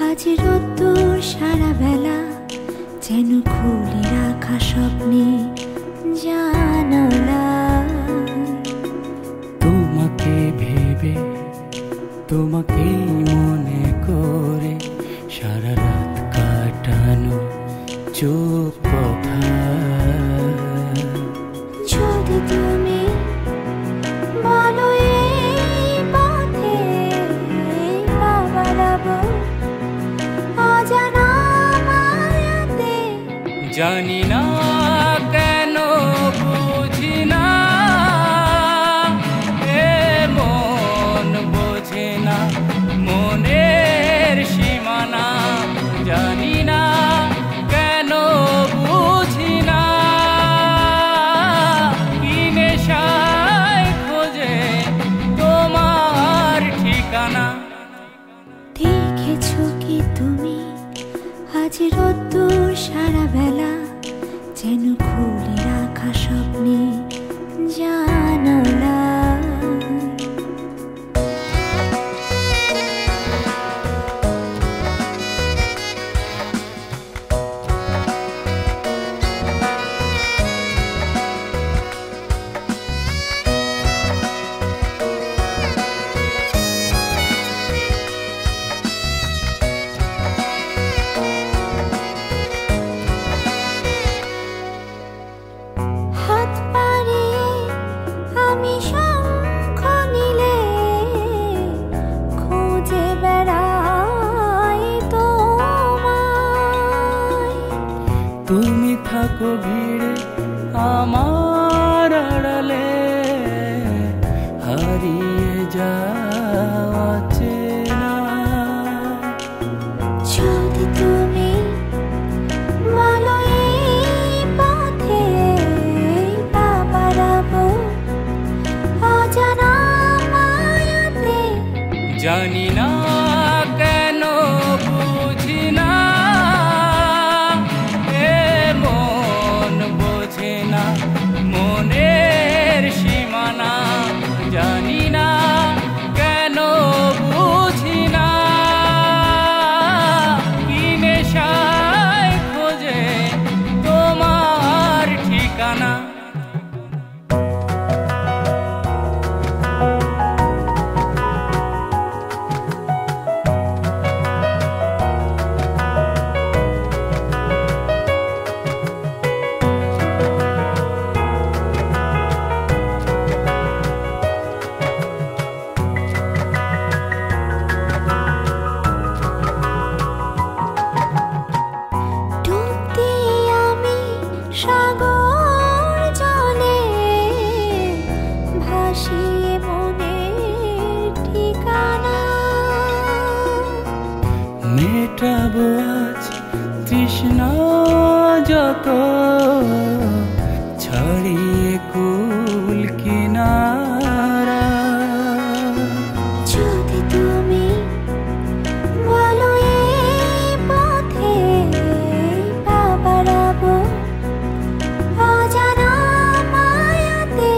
আজ রোদ্দুর সারা বেলা যেন খুলে রাখা স্বপ্নে জানালা। তোমাকে ভেবে তোমাকে মনে করে সারা রাত কাটানো চোখ কথা। যদি তুমি বলো এই পথে বাড়াবো অজানা মায়াতে। জানি না কেন বুঝি না এ মন বোঝে না মনের সীমানা। জানি না কেন বুঝি না কি নেশায় খোঁজে তোমার ঠিকানা। দেখেছো কি তুমি আজ রোদ্দুর সারা বেলা যেন খুলে রাখা স্বপ্নে জানালা। হাত পাড়িয়ে আমি শঙ্খ নিলে খুঁজে বেড়াই তোমায়। তুমি থাকো ভিড়ে আমার আড়ালে হারিয়ে যাওয়া চেনা। যদি তুমি বলো এই পথে বাড়াবো অজানা মায়াতে। জানি না কেন বুঝি না এ মন বোঝে না মনের সীমানা। জানি না কেন বুঝি না কি নেশায় খোঁজে তোমার ঠিকানা। ডুব দিই আমি সাগর জলে ভাসিয়ে মনের ঠিকানা। মেটাবো আজ তৃষ্ণা যত ছাড়িয়ে কুল কিনারা। যদি তুমি বলো এই পথে বাড়াবো অজানা মায়াতে।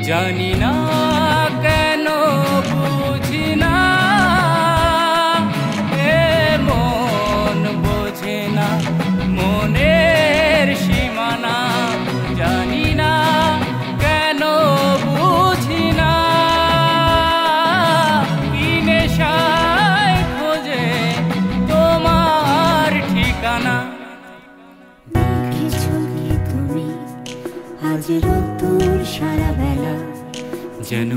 জানি না কেন বুঝি না এ মন বোঝে না মনের সীমানা। জানি না কেন বুঝি না কি নেশায় খোঁজে তোমার ঠিকানা। দেখেছো কি তুমি আজ রোদ্দুর সারা বেলা যেন